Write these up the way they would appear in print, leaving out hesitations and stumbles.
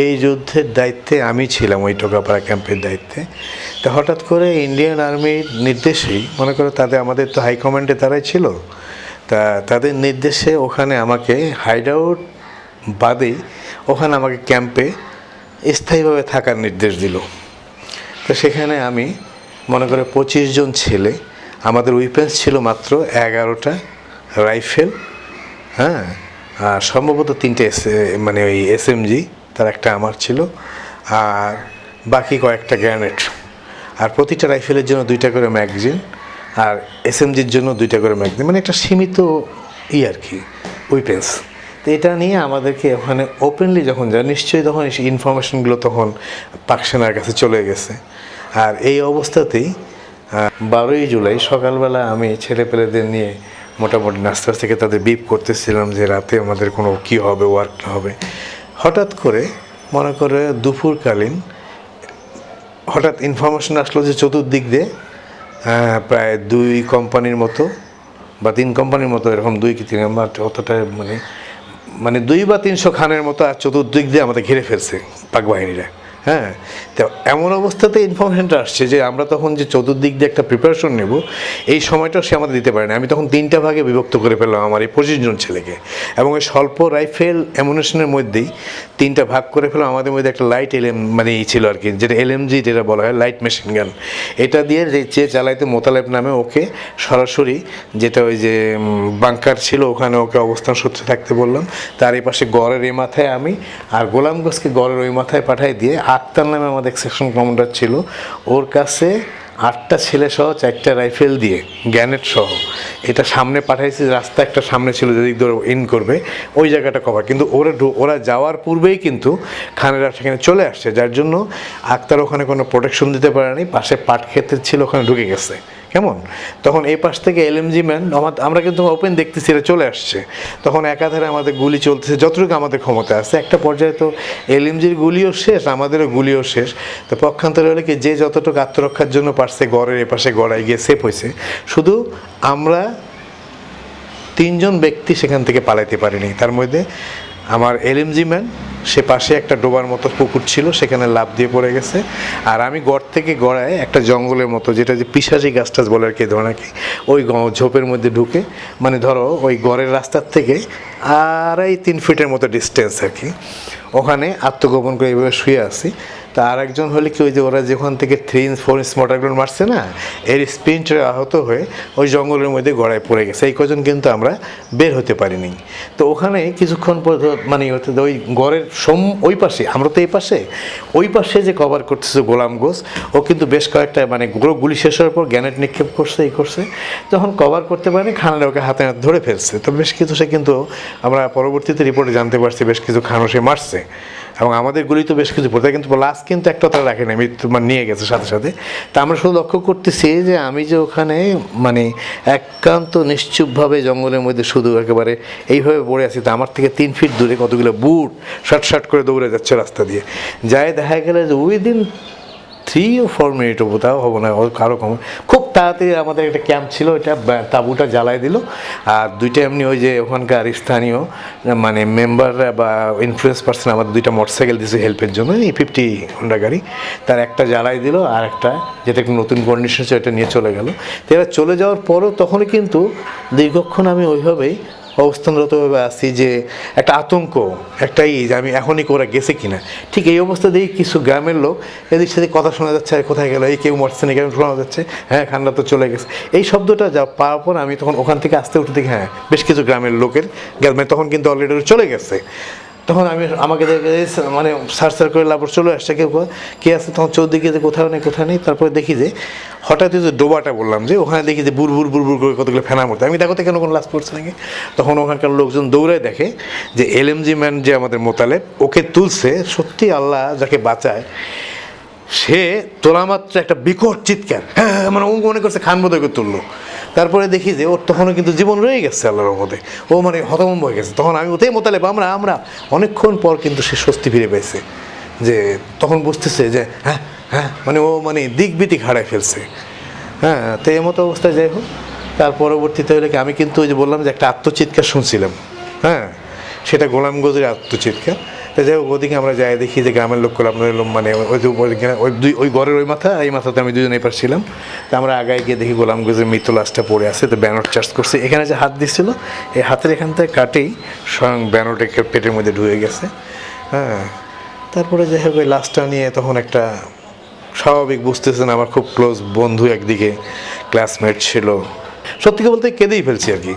এই যুদ্ধের দায়িত্বে আমি ছিলাম, ওই টোকাপাড়া ক্যাম্পের দায়িত্বে। তো হঠাৎ করে ইন্ডিয়ান আর্মির নির্দেশেই, মনে করো তাদের, আমাদের তো হাইকমান্ডে তারাই ছিল, তা তাদের নির্দেশে ওখানে আমাকে হাইড আউট বাদেই ওখানে আমাকে ক্যাম্পে স্থায়ীভাবে থাকার নির্দেশ দিল। তো সেখানে আমি মনে করে 25 জন ছেলে, আমাদের উইপেন্স ছিল মাত্র 11টা রাইফেল, হ্যাঁ, আর সম্ভবত 3টে মানে ওই SMG, তার একটা আমার ছিল, আর বাকি কয়েকটা গ্রেনেড, আর প্রতিটা রাইফেলের জন্য 2টা করে ম্যাগাজিন, আর SMGর জন্য 2টা করে ম্যাগাজিন, মানে একটা সীমিত আর কি উইপেন্স। তো এটা নিয়ে আমাদেরকে ওখানে ওপেনলি যখন যায়, নিশ্চয়ই তখন এই ইনফরমেশনগুলো তখন পাক সেনার কাছে চলে গেছে। আর এই অবস্থাতেই 12ই জুলাই সকালবেলা আমি ছেলেপেলেদের নিয়ে মোটামুটি নাস্তা থেকে তাদের বিপ করতেছিলাম যে রাতে আমাদের কোনো কী হবে, ওয়ার্ক হবে। হঠাৎ করে মনে করে দুপুরকালীন হঠাৎ ইনফরমেশন আসলো যে চতুর্দিক দিয়ে প্রায় 2 কোম্পানির মতো বা 3 কোম্পানির মতো, এরকম 2 কি 3, অতটা মানে 2 বা 300 খানের মতো আর চতুর্দিক দিয়ে আমাদের ঘিরে ফেলছে পাক বাহিনীরা। হ্যাঁ, তো এমন অবস্থাতে ইনফরমেশনটা আসছে যে আমরা তখন যে চতুর্দিক দিয়ে একটা প্রিপারেশন নেব, এই সময়টাও সে আমাদের দিতে পারে না। আমি তখন 3টা ভাগে বিভক্ত করে ফেললাম আমার এই 25 জন ছেলেকে, এবং এই স্বল্প রাইফেল অ্যামুনেশনের মধ্যেই 3টা ভাগ করে ফেললাম। আমাদের মধ্যে একটা লাইট মানে ছিল আর কি, যেটা LMG যেটা বলা হয়, লাইট মেশিন গান। এটা দিয়ে যে চালাইতে মোতালেব নামে, ওকে সরাসরি যেটা ওই যে বাংকার ছিল ওখানে ওকে অবস্থান সূত্রে থাকতে বললাম। তার এই পাশে গড়ের এই মাথায় আমি, আর গোলামগঞ্জকে গড়ের ওই মাথায় পাঠাই দিয়ে আক্তার নামে আমাদের সেকশন কমান্ডার ছিল, ওর কাছে 8টা ছেলে সহ 4টা রাইফেল দিয়ে গ্যানেট সহ এটা সামনে পাঠাইছি। রাস্তা একটা সামনে ছিল যেদিক ধরে ইন করবে, ওই জায়গাটা কভার। কিন্তু ওরা যাওয়ার পূর্বেই কিন্তু খানেরা সেখানে চলে আসছে, যার জন্য আক্তার ওখানে কোনো প্রোটেকশন দিতে পারেনি। পাশে পাট ক্ষেতের ছিল, ওখানে ঢুকে গেছে। কেমন তখন এই পাশ থেকে LMG ম্যান, আমরা কিন্তু ওপেন দেখতেছি এরা চলে আসছে। তখন একাধারে আমাদের গুলি চলতেছে যতটুকু আমাদের ক্ষমতা আছে। একটা পর্যায়ে তো LMGর গুলিও শেষ, আমাদেরও গুলিও শেষ। তো পক্ষান্তরে হলে কি, যে যতটুকু আত্মরক্ষার জন্য পারছে গড়ের এপাশে গড়ায় গিয়ে সেফ হয়েছে। শুধু আমরা 3 জন ব্যক্তি সেখান থেকে পালাইতে পারিনি। তার মধ্যে আমার LMG ম্যান, সে পাশে একটা ডোবার মতো পুকুর ছিল, সেখানে লাফ দিয়ে পড়ে গেছে। আর আমি গড় থেকে গড়ায় একটা জঙ্গলের মতো, যেটা যে পিশাচি গাছ টাছ বলে আর কি, ধরো নাকি, ওই ঝোপের মধ্যে ঢুকে, মানে ধরো ওই গড়ের রাস্তার থেকে 2.5-3 ফিটের মতো ডিস্টেন্স আর কি, ওখানে আত্মগোপন করে এইভাবে শুয়ে আছি। তা আর একজন হলে কি, ওই যে ওরা যেখান থেকে 3-4 ইঞ্চ মোটরগুলো মারছে না, এর স্পিনটা আহত হয়ে ওই জঙ্গলের মধ্যে গড়ায় পড়ে গেছে। এই কজন কিন্তু আমরা বের হতে পারিনি। তো ওখানে কিছুক্ষণ পর মানে ওই গড়ের ওই পাশে, আমরা তো এই পাশে, ওই পাশে যে কভার করতেছে গোলামগঞ্জ, ও কিন্তু বেশ কয়েকটা মানে গুলি শেষ হওয়ার পর গ্যানেট নিক্ষেপ করছে, এই করছে। যখন কভার করতে পারেনি, খানারা ওকে হাতে হাতে ধরে ফেলছে। তো বেশ কিছু সে কিন্তু আমরা পরবর্তীতে রিপোর্টে জানতে পারছি বেশ কিছু খানও সে মারছে, এবং আমাদের গুলি তো বেশ কিছু পড়তে, কিন্তু লাশ কিন্তু একটা তারা রাখে না, মৃত্যু মানে নিয়ে গেছে সাথে সাথে। তা আমরা শুধু লক্ষ্য করতেছি যে আমি যে ওখানে মানে একান্ত নিশ্চুপভাবে জঙ্গলের মধ্যে শুধু একেবারে এইভাবে পড়ে আছি। তা আমার থেকে 3 ফিট দূরে কতগুলো বুট শাট করে দৌড়ে যাচ্ছে রাস্তা দিয়ে, যায় দেখা গেলে যে উইদিন 3 or 4 মিনিট তাও হবো না, কারো কম। খুব তাড়াতাড়ি আমাদের একটা ক্যাম্প ছিল, ওইটা তাঁবুটা জ্বালাই দিল। আর 2টা এমনি ওই যে ওখানকার স্থানীয় মানে মেম্বাররা বা ইনফ্লুয়েন্স পার্সন আমাদের 2টা মোটরসাইকেল দিয়েছে হেল্পের জন্য, এই 50 হোন্ডা গাড়ি, তার একটা জ্বালাই দিল, আর একটা যেটা একটু নতুন কন্ডিশন ছিল ওটা নিয়ে চলে গেল। তো এরা চলে যাওয়ার পরও তখনই কিন্তু দীর্ঘক্ষণ আমি ওইভাবেই অবস্থানরতভাবে আসছি, যে একটা আতঙ্ক, একটাই যে আমি এখনই ওরা গেছে কিনা। ঠিক এই অবস্থা দিয়ে কিছু গ্রামের লোক এদিক সাথে কথা শোনা যাচ্ছে, আর কোথায় গেল, এই কেউ মরছে না, কেউ শোনা যাচ্ছে, হ্যাঁ খান্ডা তো চলে গেছে। এই শব্দটা যা পাওয়ার পর আমি তখন ওখান থেকে আসতে উঠে দেখি হ্যাঁ বেশ কিছু গ্রামের লোকের মানে তখন কিন্তু অলরেডি চলে গেছে। তখন আমাকে মানে সার্চ করে লাভ চলে আসছে, কেউ কে আছে, তখন চৌদিকে যে কোথাও নেই। তারপরে দেখি যে হঠাৎ যে ডোবাটা বললাম, যে ওখানে দেখি যে বুড় করে কতগুলো ফেনা মরতে। আমি দেখো তো কেন কোনো লাশ পড়ছে নাকি। তখন ওখানকার লোকজন দৌড়ায় দেখে যে LMG ম্যান যে আমাদের মোতালেব, ওকে তুলছে। সত্যি আল্লাহ যাকে বাঁচায়, সে তোলা মাত্র একটা বিকট চিৎকার, হ্যাঁ মানে ও মনে করছে খান বোধহয় তুললো। তারপরে দেখি যে ওর তখনও কিন্তু জীবন রয়ে গেছে আল্লাহর রহমতে, ও মানে হতভম্ব হয়ে গেছে। তখন আমি ওতেই মোতালেব, আমরা অনেকক্ষণ পর কিন্তু সে স্বস্তি ফিরে পেয়েছে, যে তখন বুঝতেছে যে হ্যাঁ মানে ও মানে দিক হারায় ফেলছে। হ্যাঁ, তো এই মতো অবস্থায় যাই হোক, তার পরবর্তীতে হলে কি, আমি কিন্তু ওই যে বললাম যে একটা আত্মচিৎকার শুনছিলাম, হ্যাঁ সেটা গোলামগঞ্জের আত্মচিৎকার। তো যাই হোক ওদিকে আমরা যাই দেখি যে গ্রামের লোক করে আপনাদের মানে ওই যে ওই ঘরের ওই মাথা এই মাথাতে আমি দুজনে এপার ছিলাম। তো আমরা আগায় গিয়ে দেখি গোলাম গঞ্জের মৃত্যু লাশটা পড়ে আছে, তো ব্যানর চার্জ করছে, এখানে যে হাত দিচ্ছিল এই হাতের এখান থেকে কাটেই স্বয়ং ব্যানরটা পেটের মধ্যে ঢুকে গেছে। হ্যাঁ, তারপরে যাই হোক ওই লাশটা নিয়ে তখন একটা স্বাভাবিক বুঝতেছেন আমার খুব ক্লোজ বন্ধু একদিকে ক্লাসমেট ছিল, সত্যি বলতে কেঁদেই ফেলছি আর কি।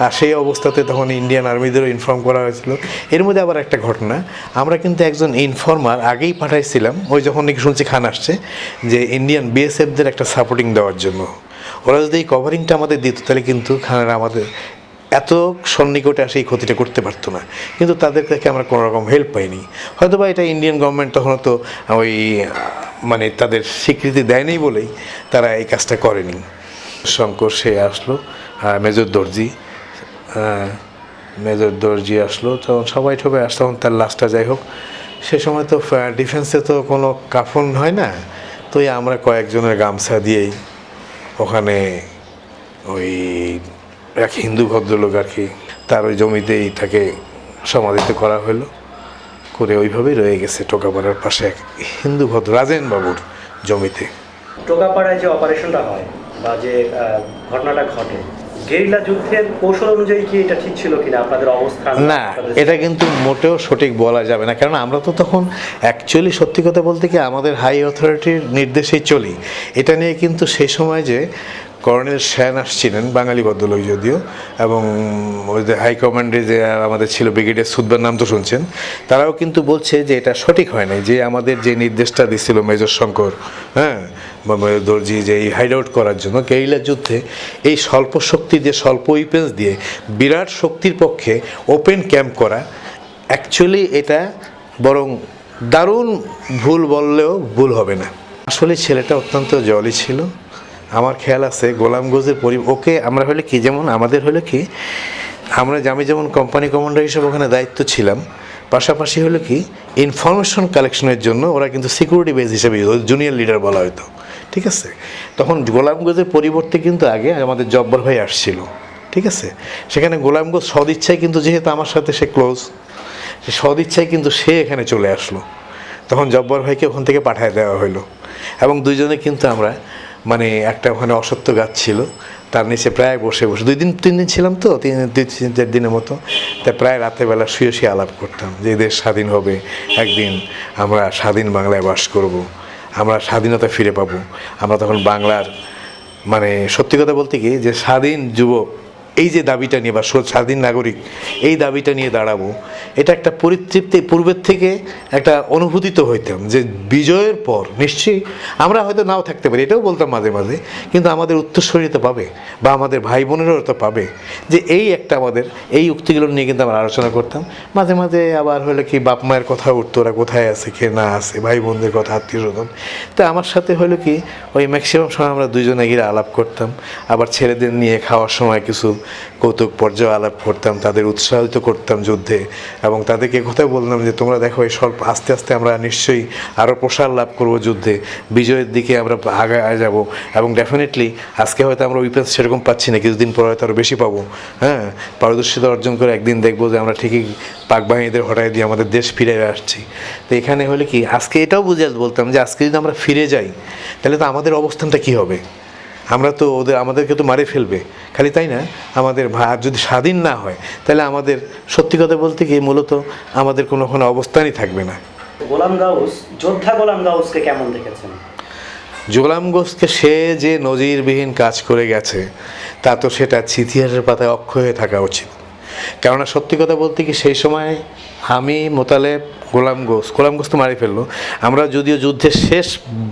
আর সেই অবস্থাতে তখন ইন্ডিয়ান আর্মিদেরও ইনফর্ম করা হয়েছিল। এর মধ্যে আবার একটা ঘটনা, আমরা কিন্তু একজন ইনফর্মার আগেই পাঠাইছিলাম, ওই যখন নাকি শুনছি খান আসছে যে ইন্ডিয়ান বিএসএফদের একটা সাপোর্টিং দেওয়ার জন্য। ওরা যদি এই কভারিংটা আমাদের দিত তাহলে কিন্তু খানেরা আমাদের এত সন্নিকটে আসে এই ক্ষতিটা করতে পারতো না, কিন্তু তাদের থেকে আমরা কোনো রকম হেল্প পাইনি। হয়তো বা এটা ইন্ডিয়ান গভর্নমেন্ট তখন তো ওই মানে তাদের স্বীকৃতি দেয়নি বলেই তারা এই কাজটা করেনি। শঙ্কর সে আসলো, মেজর দর্জি আসলো, তখন সবাই ঠবে আসলো, তখন তার লাশটা যাই হোক সে সময় তো ডিফেন্সে তো কোনো কাফন হয় না, তো আমরা কয়েকজনের গামছা দিয়েই ওখানে ওই এক হিন্দু ভদ্রলোক আর কি তার ওই জমিতেই তাকে সমাধিত করা হলো, করে ওইভাবেই রয়ে গেছে টোকাপাড়ার পাশে এক হিন্দু ভদ্র রাজেন বাবুর জমিতে। টোকাপাড়ায় যে অপারেশনটা হয় বা যে ঘটনাটা ঘটে, গেরিলা যুদ্ধের কৌশল অনুযায়ী কি এটা ঠিক ছিল কিনা আপনাদের অবস্থান? না, এটা কিন্তু মোটেও সঠিক বলা যাবে না, কারণ আমরা তো তখন অ্যাকচুয়ালি সত্যি কথা বলতে কি আমাদের হাই অথরিটির নির্দেশেই চলি। এটা নিয়ে কিন্তু সেই সময় যে কর্নেল সেন আসছিলেন, বাঙালি ভদ্রলোক যদিও, এবং ওই যে হাইকমান্ডে যে আমাদের ছিল ব্রিগেডিয়ার সুদবার নাম তো শুনছেন, তারাও কিন্তু বলছে যে এটা সঠিক হয় নাই, যে আমাদের যে নির্দেশটা দিচ্ছিল মেজর শঙ্কর, হ্যাঁ, বা মেজর দর্জি যে এই হাইড আউট করার জন্য গেরিলা যুদ্ধে এই স্বল্প শক্তি দিয়ে স্বল্প উইপেন্স দিয়ে বিরাট শক্তির পক্ষে ওপেন ক্যাম্প করা, অ্যাকচুয়ালি এটা বরং দারুণ ভুল বললেও ভুল হবে না। আসলে ছেলেটা অত্যন্ত জলি ছিল। আমার খেয়াল আছে গোলাম গঞ্জের ওকে আমরা হলে কি, যেমন আমাদের হলে কি আমি যেমন কোম্পানি কমান্ডার হিসেবে ওখানে দায়িত্ব ছিলাম, পাশাপাশি হলো কি ইনফরমেশন কালেকশনের জন্য ওরা কিন্তু সিকিউরিটি বেস হিসেবে জুনিয়র লিডার বলা হতো, ঠিক আছে। তখন গোলামগঞ্জের পরিবর্তে কিন্তু আগে আমাদের জব্বর ভাই আসছিল, ঠিক আছে। সেখানে গোলামগঞ্জ সদিচ্ছায় কিন্তু যেহেতু আমার সাথে সে ক্লোজ, সে সদিচ্ছায় কিন্তু সে এখানে চলে আসলো, তখন জব্বর ভাইকে ওখান থেকে পাঠিয়ে দেওয়া হলো, এবং দুইজনে কিন্তু আমরা মানে একটা ওখানে অসত্য গাছ ছিল তার নিচে প্রায় বসে 2-3 দিন ছিলাম, তো 3-4 দিনের মতো, তাই প্রায় রাতেরবেলা শুয়ে আলাপ করতাম যে দেশ স্বাধীন হবে একদিন, আমরা স্বাধীন বাংলায় বাস করব, আমরা স্বাধীনতা ফিরে পাবো, আমরা তখন বাংলার মানে সত্যি কথা বলতে কি যে স্বাধীন যুবক এই যে দাবিটা নিয়ে বা স্বাধীন নাগরিক এই দাবিটা নিয়ে দাঁড়াবো, এটা একটা পরিতৃপ্তি পূর্বের থেকে একটা অনুভূতি তো হইতাম যে বিজয়ের পর নিশ্চয়ই আমরা হয়তো নাও থাকতে পারি, এটাও বলতাম মাঝে মাঝে, কিন্তু আমাদের উত্তরসূরি তো পাবে বা আমাদের ভাই বোনেরও তো পাবে, যে এই একটা আমাদের এই উক্তিগুলো নিয়ে কিন্তু আমরা আলোচনা করতাম। মাঝে মাঝে আবার হলে কি বাপ মায়ের কথা উঠতো, ওরা কোথায় আছে কে না আছে, ভাই বোনদের কথা, আত্মীয় স্বজন। তো আমার সাথে হলো কি ওই ম্যাক্সিমাম সময় আমরা দুইজনে গিয়ে আলাপ করতাম, আবার ছেলেদের নিয়ে খাওয়ার সময় কিছু কৌতুক পর্যায়ে আলাপ করতাম, তাদের উৎসাহিত করতাম যুদ্ধে, এবং তাদেরকে কথা বললাম যে তোমরা দেখো এই স্বল্প আস্তে আস্তে আমরা নিশ্চয়ই আরও প্রসার লাভ করবো যুদ্ধে, বিজয়ের দিকে আমরা আগায় যাব, এবং ডেফিনেটলি আজকে হয়তো আমরা উইপেন্স সেরকম পাচ্ছি না, কিছুদিন পর হয়তো আরও বেশি পাবো। হ্যাঁ, পারদর্শিতা অর্জন করে একদিন দেখবো যে আমরা ঠিকই পাক বাহিনীদের হটাই দিয়ে আমাদের দেশ ফিরে আসছি। তো এখানে হলে কি আজকে এটাও বুঝে বলতাম যে আজকে যদি আমরা ফিরে যাই তাহলে তো আমাদের অবস্থানটা কী হবে, আমরা তো আমাদেরকে তো মারে ফেলবে, খালি তাই না, আমাদের ভার যদি স্বাধীন না হয় তাহলে আমাদের সত্যি কথা বলতে কি মূলত আমাদের কোনো অবস্থানই থাকবে না। গোলাম গাউস, যোদ্ধা গোলাম গাউসকে কেমন দেখেছেন? গোলাম গঞ্জকে সে যে নজিরবিহীন কাজ করে গেছে তা তো সেটা ইতিহাসের পাতায় অক্ষয় হয়ে থাকা উচিত। কেননা সত্যি কথা বলতে কি সেই সময় আমি মোতালেব গোলাম গঞ্জ তো মারি ফেললো, আমরা যদিও যুদ্ধের শেষ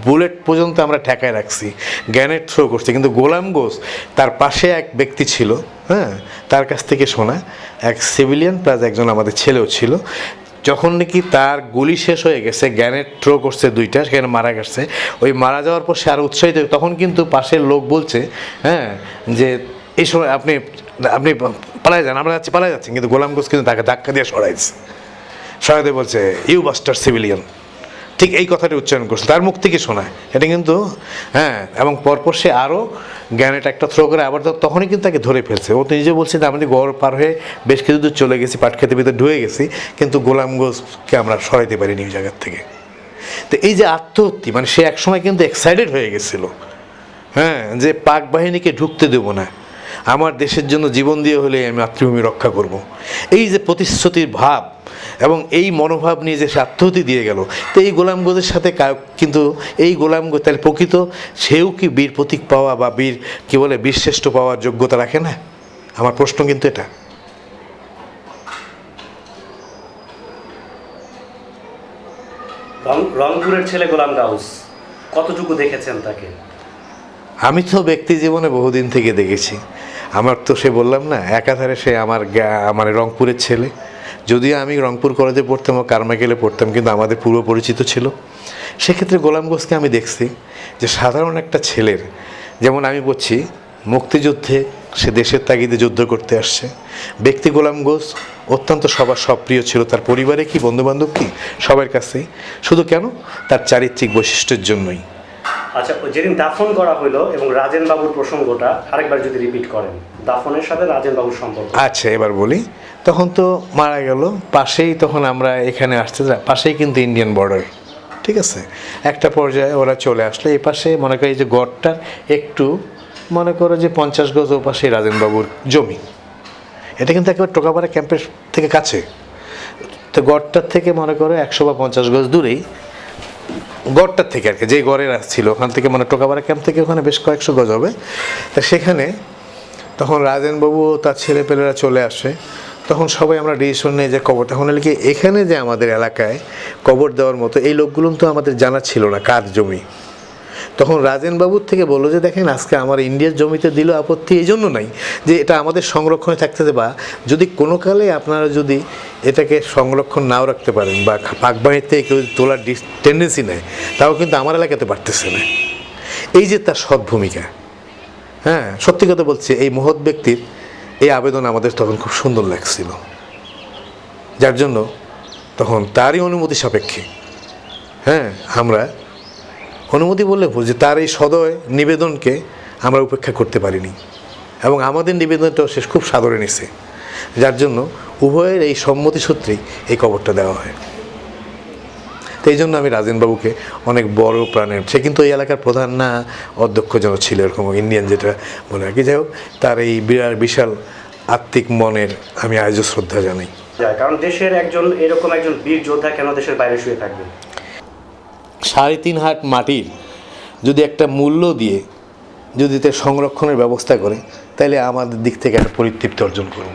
বুলেট পর্যন্ত আমরা ঠেকায় রাখছি, গ্রেনেড থ্রো করছি, কিন্তু গোলাম গঞ্জ তার পাশে এক ব্যক্তি ছিল, হ্যাঁ, তার কাছ থেকে শোনা এক সিভিলিয়ান প্লাস একজন আমাদের ছেলেও ছিল, যখন নাকি তার গুলি শেষ হয়ে গেছে, গ্রেনেড থ্রো করছে 2টা, সেখানে মারা গেছে, ওই মারা যাওয়ার পর সে আরও উৎসাহিত, তখন কিন্তু পাশের লোক বলছে হ্যাঁ যে এই সময় আপনি পালাই যান, আমরা পালাই যাচ্ছি, কিন্তু গোলাম গঞ্জ কিন্তু তাকে ধাক্কা দিয়ে সরাইছে, সরাইতে বলছে ইউ বাস্টার সিভিলিয়ান, ঠিক এই কথাটি উচ্চারণ করছে, তার মুখ থেকে শোনা এটা কিন্তু। হ্যাঁ, এবং পরপর সে আরও জ্ঞানের একটা থ্রো করে আবার তখনই কিন্তু তাকে ধরে ফেলছে। ও তো নিজে বলছে যে আমাদের গড় পার হয়ে বেশ কিছু দূর চলে গেছি, পাট খেতে ভিতরে ঢুকে গেছি, কিন্তু গোলামগঞ্জকে আমরা সরাইতে পারিনি ওই জায়গার থেকে। তো এই যে আত্মহত্যা, মানে সে একসময় কিন্তু এক্সাইটেড হয়ে গেছিল, হ্যাঁ, যে পাক বাহিনীকে ঢুকতে দেবো না, আমার দেশের জন্য জীবন দিয়ে হলে আমি মাতৃভূমি রক্ষা করব। এই যে প্রতিশ্রুতির ভাব এবং এই মনোভাব নিয়ে যে সে আত্মহত্যা দিয়ে গেল, তো এই গোলামগঞ্জের সাথে কিন্তু এই গোলামগঞ্জ তাহলে প্রকৃত সেও কি বীর প্রতীক পাওয়া বা বীর কি বলে বীরশ্রেষ্ঠ পাওয়ার যোগ্যতা রাখে না? আমার প্রশ্ন কিন্তু এটা। রংপুরের ছেলে গোলাম গাউস, কতটুকু দেখেছেন তাকে? আমি তো ব্যক্তি জীবনে বহুদিন থেকে দেখেছি। আমার তো সে বললাম না, একাধারে সে আমার মানে রংপুরের ছেলে। যদিও আমি রংপুর কলেজে পড়তাম ও কারমাইকেলে পড়তাম, কিন্তু আমাদের পূর্ব পরিচিত ছিল। সেক্ষেত্রে গোলাম গোসকে আমি দেখছি যে সাধারণ একটা ছেলের, যেমন আমি বলছি মুক্তিযুদ্ধে সে দেশের তাগিদে যুদ্ধ করতে আসছে। ব্যক্তি গোলাম গোস অত্যন্ত সবার সপ্রিয় ছিল, তার পরিবারে কি বন্ধুবান্ধব কি সবার কাছেই। শুধু কেন? তার চারিত্রিক বৈশিষ্ট্যের জন্যই। আচ্ছা, যেদিন দাফন করা হলো এবং রাজেন বাবুর প্রসঙ্গটা আরেকবার যদি রিপিট করেন, দাফনের সাথে রাজেন বাবুর সম্পর্ক। আচ্ছা, এবার বলি। তখন তো মারা গেল পাশেই, তখন আমরা এখানে আসতে পাশেই কিন্তু ইন্ডিয়ান বর্ডার, ঠিক আছে। একটা পর্যায়ে ওরা চলে আসলো এই পাশে, মনে করি যে গড়টার একটু মনে করো যে 50 গজ ও পাশে রাজেনবাবুর জমি। এটা কিন্তু একেবারে টোকাপাড়া ক্যাম্পের থেকে কাছে। তো গড়টার থেকে মনে করো 100 বা 50 গজ দূরেই, গড়টার থেকে আর কি, যে গড়ের ছিল ওখান থেকে মানে টোকাপাড়া ক্যাম্প থেকে ওখানে বেশ কয়েকশো গজ হবে। তা সেখানে তখন রাজেনবাবু তার ছেলেপেলেরা চলে আসে। তখন সবাই আমরা ডিসিশন নিয়ে যে কবর, তখন হলে কি এখানে যে আমাদের এলাকায় কবর দেওয়ার মতো এই লোকগুলো তো আমাদের জানা ছিল না কার জমি। তখন রাজেনবাবুর থেকে বললো যে দেখেন আজকে আমার ইন্ডিয়ার জমিতে দিল, আপত্তি এই জন্য নাই যে এটা আমাদের সংরক্ষণে থাকতে দেবা, যদি কোনো কালে আপনারা যদি এটাকে সংরক্ষণ নাও রাখতে পারেন বা পাকবাহিনীতে কেউ তোলার টেন্ডেন্সি নেয়, তাও কিন্তু আমার এলাকাতে পারতেছে না। এই যে তার সৎ ভূমিকা, হ্যাঁ, সত্যি কথা বলছি, এই মহৎ ব্যক্তির এই আবেদন আমাদের তখন খুব সুন্দর লাগছিল, যার জন্য তখন তারই অনুমতি সাপেক্ষে, হ্যাঁ, আমরা অনুমতি বললে ভুল, যে তার এই সদয় নিবেদনকে আমরা উপেক্ষা করতে পারিনি এবং আমাদের নিবেদনটাও সে খুব সাদরে নিছে, যার জন্য উভয়ের এই সম্মতি সূত্রেই এই কবরটা দেওয়া হয়। তো এই জন্য আমি রাজেনবাবুকে অনেক বড় প্রাণের, সে কিন্তু এই এলাকার প্রধান না অধ্যক্ষ যেন ছিল এরকম ইন্ডিয়ান যেটা বলে আর কি, যাই হোক, তার এই বিশাল আত্মিক মনের আমি আজও শ্রদ্ধা জানাই। কারণ দেশের এরকম একজন বীর যোদ্ধা কেন দেশের বাইরে শুয়ে থাকবে? 3.5 হাত মাটির যদি একটা মূল্য দিয়ে যদি তার সংরক্ষণের ব্যবস্থা করে, তাহলে আমাদের দিক থেকে একটা পরিতৃপ্তি অর্জন করব।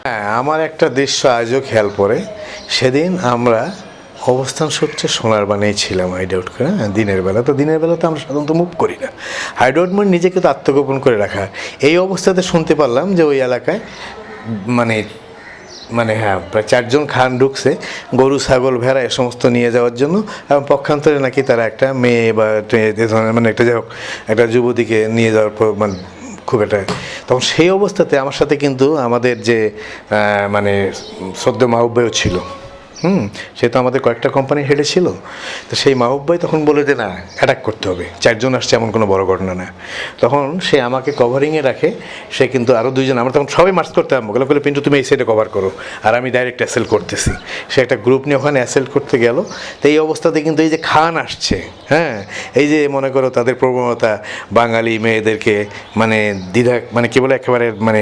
হ্যাঁ, আমার একটা দৃশ্য আজও খেয়াল পড়ে। সেদিন আমরা অবস্থান সূত্রে সোনারবানেই ছিলাম হাইডআউট করে, দিনের বেলা। তো দিনের বেলা তো আমরা সাধারণত মুভ করি না, হাইডআউট মানে নিজেকে তো আত্মগোপন করে রাখা। এই অবস্থাতে শুনতে পারলাম যে ওই এলাকায় মানে হ্যাঁ প্রায় 4 জন খান ঢুকছে গরু ছাগল ভেড়া এ সমস্ত নিয়ে যাওয়ার জন্য, এবং পক্ষান্তরে নাকি তারা একটা মেয়ে বা মানে একটা যাই হোক একটা যুবতীকে নিয়ে যাওয়ার মানে খুব একটা। তখন সেই অবস্থাতে আমার সাথে কিন্তু আমাদের যে মানে সদ্য মাহবুব ভাইও ছিল, সে তো আমাদের কয়েকটা কোম্পানির হেডে ছিল। তো সেই মাহবুব ভাই তখন বলে যে না, অ্যাটাক করতে হবে, 4 জন আসছে এমন কোনো বড় ঘটনা না। তখন সে আমাকে কভারিংয়ে রাখে, সে কিন্তু আরও 2 জন, আমরা তখন সবাই মার্চ করতে আরম্ভ করলাম, বলে পিন্টু তুমি এই সাইডে কভার করো, আর আমি ডাইরেক্ট অ্যাসেল্ট করতেছি। সে একটা গ্রুপ নিয়ে ওখানে অ্যাসেল্ট করতে গেল। তো এই অবস্থাতে কিন্তু এই যে খান আসছে, হ্যাঁ, এই যে মনে করো তাদের প্রবণতা বাঙালি মেয়েদেরকে মানে দ্বিধা মানে কী বলে একেবারে মানে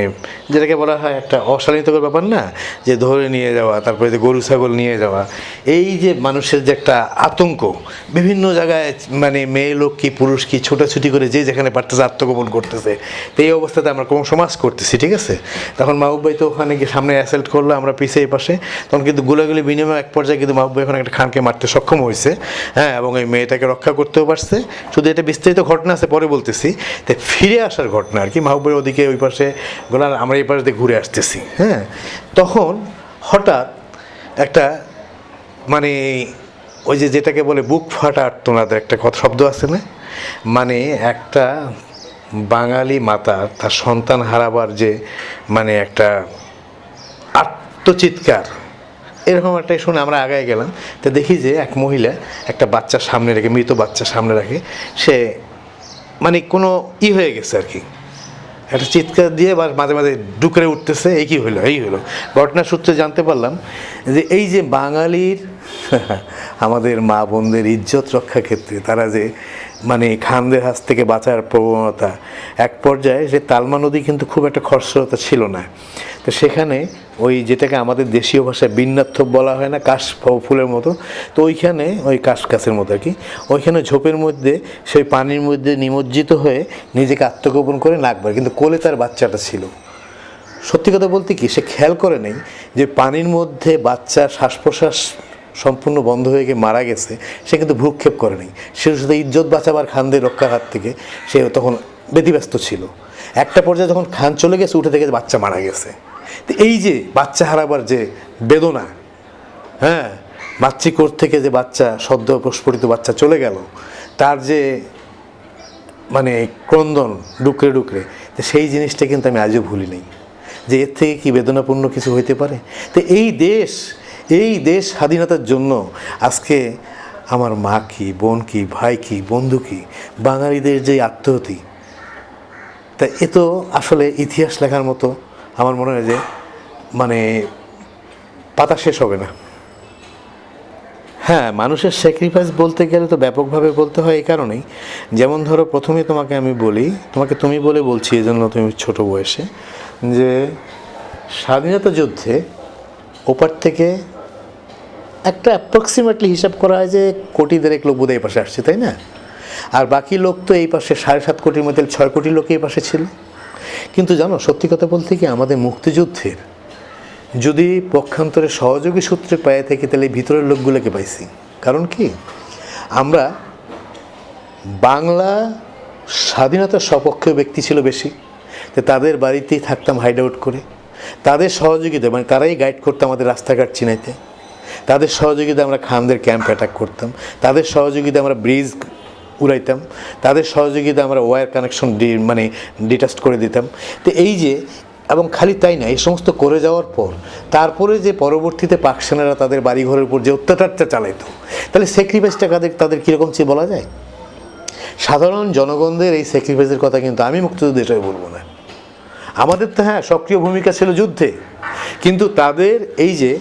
যেটাকে বলা হয় একটা অশালীনতার ব্যাপার না, যে ধরে নিয়ে যাওয়া, তারপরে যে গরু ছাগল নিয়ে যাওয়া, এই যে মানুষের যে একটা আতঙ্ক, বিভিন্ন জায়গায় মানে মেয়ে লোক কি পুরুষ কি ছোটাছুটি করে যে যেখানে পারতেছে আত্মগোপন করতেছে। তো এই অবস্থাতে আমরা কোনো সমাজ করতেছি, ঠিক আছে। তখন মাহবুব ভাই তো ওখানে গিয়ে সামনে অ্যাসেল্ট করলো, আমরা পিছিয়ে এই পাশে। তখন কিন্তু গুলাগুলি বিনিময় এক পর্যায়ে কিন্তু মাহবুব ভাই ওখানে একটা খানকে মারতে সক্ষম হয়েছে, হ্যাঁ, এবং এই মেয়েটাকে রক্ষা করতেও পারছে। শুধু এটা বিস্তারিত ঘটনা আছে পরে বলতেছি। তাই ফিরে আসার ঘটনা আর কি, মাহবুব ভাই ওদিকে ওই পাশে গোলার, আমরা এই পাশে দিয়ে ঘুরে আসতেছি, হ্যাঁ। তখন হঠাৎ একটা মানে ওই যে যেটাকে বলে বুক ফাটা আর্তনাদের একটা কথা শব্দ আছে না, মানে একটা বাঙালি মাতা তার সন্তান হারাবার যে মানে একটা আত্মচিৎকার, এরকম একটা শুনে আমরা আগায় গেলাম, তো দেখি যে এক মহিলা একটা বাচ্চা সামনে রেখে, মৃত বাচ্চা সামনে রাখে, সে মানে কোনো হয়ে গেছে আর কি, একটা চিৎকার দিয়ে বা মাঝে মাঝে ডুকরে উঠতেছে, এই কী হলো এই হলো। ঘটনার সূত্রে জানতে পারলাম যে এই যে বাঙালির আমাদের মা বোনদের ইজ্জত রক্ষার ক্ষেত্রে তারা যে মানে খানদের হাত থেকে বাঁচার প্রবণতা, এক পর্যায়ে যে তালমা নদী কিন্তু খুব একটা খরস্রোতা ছিল না, তো সেখানে ওই যেটাকে আমাদের দেশীয় ভাষায় বিন্যার্থক বলা হয় না, কাশ ফুলের মতো, তো ওইখানে ওই কাশ গাছের মতো আর কি, ওইখানে ঝোপের মধ্যে সেই পানির মধ্যে নিমজ্জিত হয়ে নিজেকে আত্মগোপন করে নাক ভরে, কিন্তু কোলে তার বাচ্চাটা ছিল। সত্যি কথা বলতে কি, সে খেয়াল করে নেই যে পানির মধ্যে বাচ্চার শ্বাস প্রশ্বাস সম্পূর্ণ বন্ধ হয়ে গিয়ে মারা গেছে, সে কিন্তু ভ্রুক্ষেপ করে নেই, সে শুধু ইজ্জত বাঁচাবার খানদের রক্ষার হাত থেকে সে তখন ব্যতিব্যস্ত ছিল। একটা পর্যায়ে যখন খান চলে গেছে, উঠে থেকে বাচ্চা মারা গেছে। তো এই যে বাচ্চা হারাবার যে বেদনা, হ্যাঁ, মাতৃকোষ থেকে যে বাচ্চা সদ্য প্রস্ফুটিত বাচ্চা চলে গেল, তার যে মানে ক্রন্দন ডুকরে ডুকরে, তো সেই জিনিসটা কিন্তু আমি আজও ভুলি নেই, যে এর থেকে কি বেদনাপূর্ণ কিছু হইতে পারে। তো এই দেশ স্বাধীনতার জন্য আজকে আমার মা কি, বোন কি, ভাই কি, বন্ধু কি, বাঙালিদের যে আত্মহতি, তা এ তো আসলে ইতিহাস লেখার মতো আমার মনে হয় যে মানে পাতা শেষ হবে না। হ্যাঁ, মানুষের স্যাক্রিফাইস বলতে গেলে তো ব্যাপকভাবে বলতে হয় এই কারণেই, যেমন ধরো প্রথমে তোমাকে আমি বলি, তোমাকে তুমি বলে বলছি এই জন্য, তুমি ছোটো বয়সে, যে স্বাধীনতা যুদ্ধে ওপার থেকে একটা অ্যাপ্রক্সিমেটলি হিসাব করা হয় যে 1.5 কোটি লোক বোধহয় এই পাশে আসছে, তাই না? আর বাকি লোক তো এই পাশে 7.5 কোটির মধ্যে 6 কোটি লোক এই পাশে ছিল। কিন্তু জানো, সত্যি কথা বলতে কি, আমাদের মুক্তিযুদ্ধের যদি পক্ষান্তরে সহযোগী সূত্রে পায়ে থেকে, তাহলে ভিতরের লোকগুলোকে পাইছি। কারণ কি, আমরা বাংলা স্বাধীনতার সপক্ষে ব্যক্তি ছিল বেশি, তো তাদের বাড়িতেই থাকতাম হাইড আউট করে, তাদের সহযোগিতা মানে তারাই গাইড করতো আমাদের রাস্তাঘাট চিনাইতে, তাদের সহযোগিতা আমরা খানদের ক্যাম্প অ্যাটাক করতাম, তাদের সহযোগিতা আমরা ব্রিজ উড়াইতাম, তাদের সহযোগিতা আমরা ওয়্যার কানেকশন মানে ডিটাচ করে দিতাম। তো এই যে, এবং খালি তাই না, এই সমস্ত করে যাওয়ার পর তারপরে যে পরবর্তীতে পাক সেনারা তাদের বাড়িঘরের উপর যে অত্যাচারটা চালাইতো, তাহলে স্যাক্রিফাইসটা তাদের কীরকম চেয়ে বলা যায়? সাধারণ জনগণদের এই স্যাক্রিফাইসের কথা কিন্তু আমি মুক্তিযুদ্ধ এটাই বলবো না। আমাদের তো হ্যাঁ সক্রিয় ভূমিকা ছিল যুদ্ধে, কিন্তু তাদের এই যে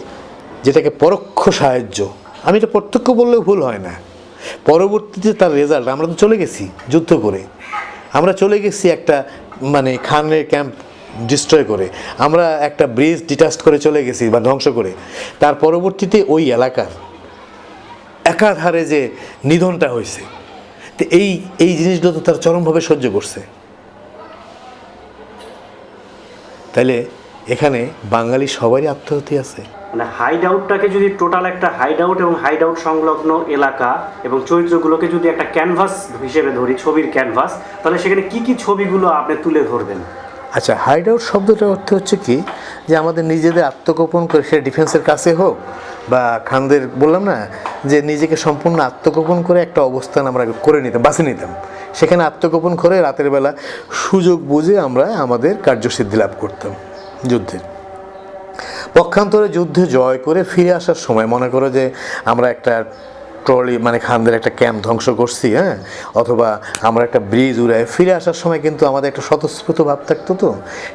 যেটাকে পরোক্ষ সাহায্য, আমি এটা প্রত্যক্ষ বললেও ভুল হয় না, পরবর্তীতে তার রেজাল্ট, আমরা তো চলে গেছি যুদ্ধ করে, আমরা চলে গেছি একটা মানে খানের ক্যাম্প ডিস্ট্রয় করে, আমরা একটা ব্রিজ ডিটাচ করে চলে গেছি বা ধ্বংস করে, তার পরবর্তীতে ওই এলাকার একাধারে যে নিধনটা হয়েছে, তো এই জিনিসগুলো তো তারা চরমভাবে সহ্য করছে। তাইলে এখানে বাঙালি সবারই আত্মহত্যা আছে। মানে হাইড আউটটাকে যদি টোটাল একটা হাইড আউট এবং হাইড আউট সংলগ্ন এলাকা এবং চরিত্রগুলোকে যদি একটা ক্যানভাস হিসেবে ধরি, ছবির ক্যানভাস, তাহলে সেখানে কি কি ছবিগুলো আপনি তুলে ধরবেন? আচ্ছা, হাইড আউট শব্দটার অর্থ হচ্ছে কি, যে আমাদের নিজেদের আত্মগোপন করে, সে ডিফেন্সের কাছে হোক বা খানদের বললাম না যে নিজেকে সম্পূর্ণ আত্মগোপন করে একটা অবস্থান আমরা করে নিতাম, বাছে নিতাম, সেখানে আত্মগোপন করে রাতের বেলা সুযোগ বুঝে আমরা আমাদের কার্যসিদ্ধি লাভ করতাম যুদ্ধের। পক্ষান্তরে যুদ্ধে জয় করে ফিরে আসার সময় মনে করো যে আমরা একটা ট্রলি মানে খানদের একটা ক্যাম্প ধ্বংস করছি, হ্যাঁ, অথবা আমরা একটা ব্রিজ উড়ায় ফিরে আসার সময় কিন্তু আমাদের একটা স্বতঃস্ফূর্ত ভাব থাকতো। তো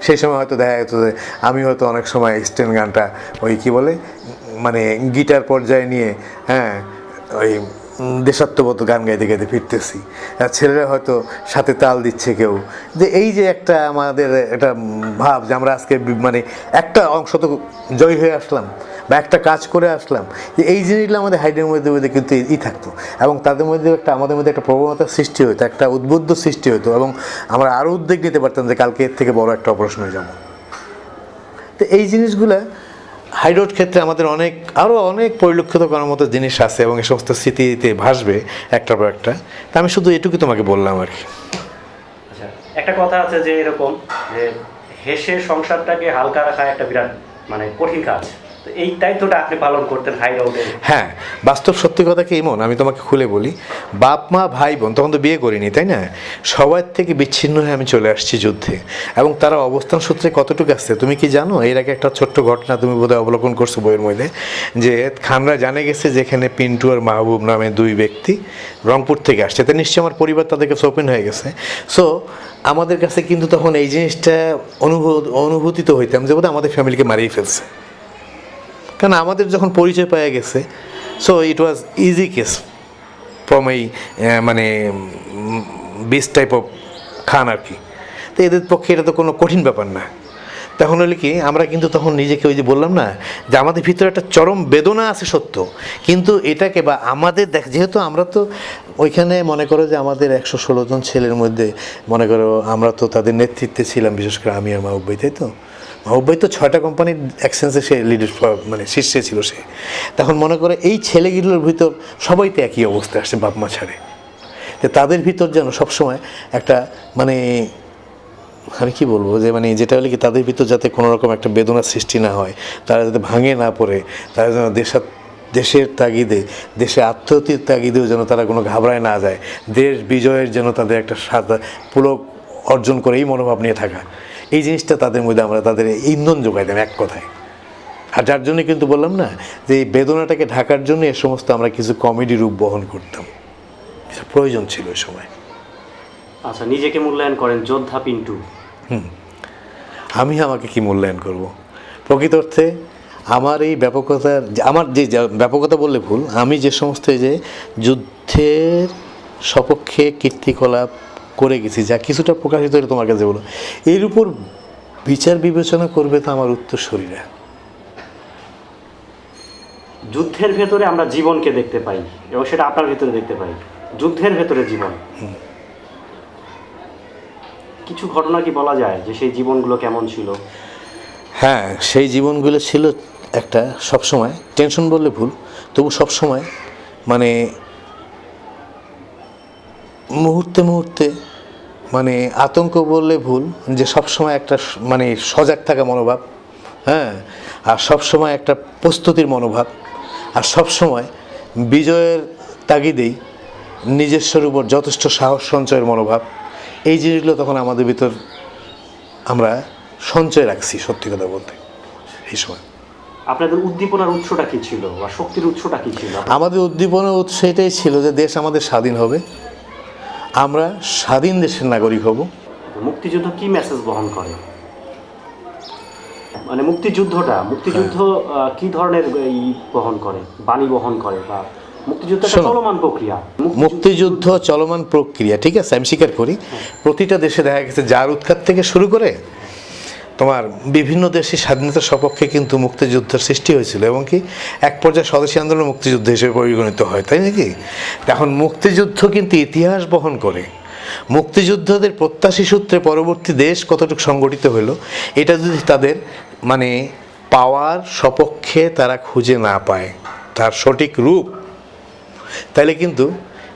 সেই সময় হয়তো দেখা যেত যে আমি হয়তো অনেক সময় স্টেন গানটা ওই কী বলে মানে গিটার পর্যায়ে নিয়ে, হ্যাঁ, ওই দেশাত্মবোধ গান গাইতে গাইতে ফিরতেছি, আর ছেলেরা হয়তো সাথে তাল দিচ্ছে কেউ, যে এই যে একটা আমাদের একটা ভাব যে আমরা আজকে মানে একটা অংশ তো জয় হয়ে আসলাম বা একটা কাজ করে আসলাম, যে এই জিনিসগুলো আমাদের হাইডের মধ্যে কিন্তু থাকতো, এবং তাদের মধ্যে একটা আমাদের মধ্যে একটা প্রবণতার সৃষ্টি হতো, একটা উদ্বুদ্ধ সৃষ্টি হতো, এবং আমরা আরও উদ্যোগ নিতে পারতাম যে কালকে এর থেকে বড় একটা অপারেশন হয়ে যাবো। তো এই জিনিসগুলো হাইডাউট ক্ষেত্রে আমাদের আরও অনেক পরিলক্ষিত করার মতো জিনিস আছে, এবং এই সমস্ত স্মৃতিতে ভাসবে একটার পর একটা। তা আমি শুধু এটুকু তোমাকে বললাম আর কি। আচ্ছা, একটা কথা আছে যে এরকম যে হেসে সংসারটাকে হালকা রাখা একটা বিরাট মানে কঠিন কাজ, তো তো এই দায়িত্বটা আপনি পালন করতেন হাইড আউটে? হ্যাঁ, বাস্তব সত্যি কথা কি এমন, আমি তোমাকে খুলে বলি, বাপ মা ভাই বোন তখন তো বিয়ে করিনি তাই না, সবার থেকে বিচ্ছিন্ন হয়ে আমি চলে আসছি যুদ্ধে। এবং তারা অবস্থান সূত্রে কতটুকু আসছে তুমি কি জানো? এর আগে একটা ছোট্ট ঘটনা তুমি বোধহয় অবলোকন করছো বইয়ের মধ্যে, যে খানরা জানে গেছে যেখানে পিন্টু আর মাহবুব নামে দুই ব্যক্তি রংপুর থেকে আসছে, তো নিশ্চয়ই আমার পরিবার তাদের কাছে ওপেন হয়ে গেছে। সো আমাদের কাছে কিন্তু তখন এই জিনিসটা অনুভূতিত হইতাম যে বোধহয় আমাদের ফ্যামিলিকে মারিয়ে ফেলছে, কারণ আমাদের যখন পরিচয় পাওয়া গেছে। So it was easy case from এই মানে বিস টাইপ অফ খান আর কি। তো এদের পক্ষে এটা তো কোনো কঠিন ব্যাপার না। তখন হলে কি আমরা কিন্তু তখন নিজেকে ওই যে বললাম না যে আমাদের ভিতরে একটা চরম বেদনা আছে সত্য, কিন্তু এটাকে বা আমাদের যেহেতু আমরা তো ওইখানে মনে করো যে আমাদের 116 জন ছেলের মধ্যে মনে করো আমরা তো তাদের নেতৃত্বে ছিলাম, বিশেষ করে আমি আর মাহবুব ভাই, তাই তো মাহবুব ভাই তো 6টা কোম্পানির এক্সচেঞ্জে সে লিডার মানে শীর্ষে ছিল সে। তখন মনে করে এই ছেলেগুলোর ভিতর সবাই তো একই অবস্থায় আসছে বাপ মা ছাড়ে, তো তাদের ভিতর যেন সবসময় একটা মানে আমি কী বলবো যে মানে যেটা হলে কি তাদের ভিতর যাতে কোনো রকম একটা বেদনার সৃষ্টি না হয়, তারা যাতে ভাঙে না পড়ে, তারা যেন দেশের তাগিদে দেশে আত্মহত্যের তাগিদেও যেন তারা কোনো ঘাবড়ায় না যায়, দেশ বিজয়ের যেন তাদের একটা পুলক অর্জন করে এই মনোভাব নিয়ে থাকা, এই জিনিসটা তাদের মধ্যে আমরা তাদের ইন্ধন যোগাই দেব এক কথায়। আর যার জন্য কিন্তু বললাম না যে এই বেদনাটাকে ঢাকার জন্য এ সমস্ত আমরা কিছু কমেডি রূপ বহন করতাম, প্রয়োজন ছিল ওই সময়। আচ্ছা, নিজেকে মূল্যায়ন করেন যোদ্ধা পিন্টু। আমি আমাকে কি মূল্যায়ন করব? প্রকৃত অর্থে আমার এই ব্যাপকতার আমার যে ব্যাপকতা বললে ভুল, আমি যে সমস্ত এই যে যুদ্ধের সপক্ষে কীর্তিকলাপ করে গেছি, যা কিছুটা প্রকাশিত হলে তোমার কাছে বলো, এর উপর বিচার বিবেচনা করবে তো আমার উত্তরসূরিরা। যুদ্ধের ভেতরে আমরা জীবনকে দেখতে পাই এবং সেটা আপনার ভেতরে দেখতে পাই, যুদ্ধের ভেতরে জীবন। কিছু ঘটনা কি বলা যায় যে সেই জীবনগুলো কেমন ছিল? হ্যাঁ, সেই জীবনগুলো ছিল একটা সবসময় টেনশন বললে ভুল, তবু সবসময় মানে মুহূর্তে মুহূর্তে মানে আতঙ্ক বললে ভুল, যে সবসময় একটা মানে সজাগ থাকা মনোভাব, হ্যাঁ, আর সবসময় একটা প্রস্তুতির মনোভাব, আর সবসময় বিজয়ের তাগিদেই নিজস্বের উপর যথেষ্ট সাহস সঞ্চয়ের মনোভাব, এই জিনিসগুলো তখন আমাদের ভিতর আমরা সঞ্চয় রাখছি সত্যি কথা বলতে এই সময়। আপনাদের উদ্দীপনার উৎসটা কি ছিল বা শক্তির উৎসটা কি ছিল? আমাদের উদ্দীপনার উৎস এটাই ছিল যে দেশ আমাদের স্বাধীন হবে, আমরা স্বাধীন দেশের নাগরিক হব। মুক্তিযুদ্ধ কি মেসেজ বহন করে? মানে মুক্তিযুদ্ধ কি ধরনের বহন করে, বাণী বহন করে, বা মুক্তিযুদ্ধ একটা চলমান প্রক্রিয়া? মুক্তিযুদ্ধ চলমান প্রক্রিয়া, ঠিক আছে, আমি স্বীকার করি। প্রতিটা দেশে দেখা গেছে যার উৎখাত থেকে শুরু করে তোমার বিভিন্ন দেশে স্বাধীনতার সপক্ষে কিন্তু মুক্তিযুদ্ধের সৃষ্টি হয়েছিল, এবং কি এক পর্যায়ে স্বদেশী আন্দোলন মুক্তিযুদ্ধ হিসেবে পরিগণিত হয়, তাই নাকি? এখন মুক্তিযুদ্ধ কিন্তু ইতিহাস বহন করে। মুক্তিযুদ্ধদের প্রত্যাশী সূত্রে পরবর্তী দেশ কতটুকু সংগঠিত হলো, এটা যদি তাদের মানে পাওয়ার সপক্ষে তারা খুঁজে না পায় তার সঠিক রূপ, তাহলে কিন্তু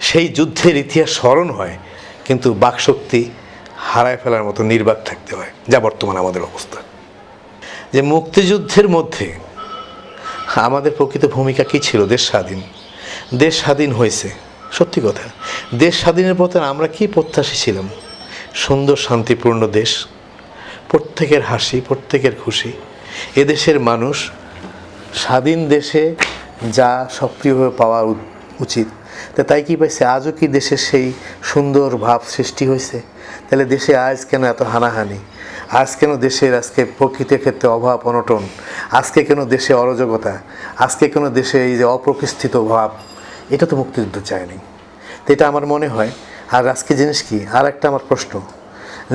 সেই যুদ্ধের ইতিহাস স্মরণ হয়, কিন্তু বাকশক্তি হারায় ফেলার মতো নির্বাক থাকতে হয়, যা বর্তমান আমাদের অবস্থা। যে মুক্তিযুদ্ধের মধ্যে আমাদের প্রকৃত ভূমিকা কী ছিল? দেশ স্বাধীন হয়েছে, সত্যি কথা। দেশ স্বাধীনের পথে আমরা কি প্রত্যাশী ছিলাম? সুন্দর শান্তিপূর্ণ দেশ, প্রত্যেকের হাসি, প্রত্যেকের খুশি, এদেশের মানুষ স্বাধীন দেশে যা সক্রিয়ভাবে পাওয়া উচিত, তাই কি পাইছে? আজও কি দেশের সেই সুন্দর ভাব সৃষ্টি হয়েছে? তাহলে দেশে আজ কেন এত হানাহানি? আজ কেন দেশের আজকে প্রকৃতির ক্ষেত্রে অভাব অনটন? আজকে কেন দেশে অরাজকতা? আজকে কেন দেশে এই যে অপ্রতিষ্ঠিত ভাব? এটা তো মুক্তিযুদ্ধ চায়নি। তো এটা আমার মনে হয়। আর আজকে জিনিস কি, আর একটা আমার প্রশ্ন,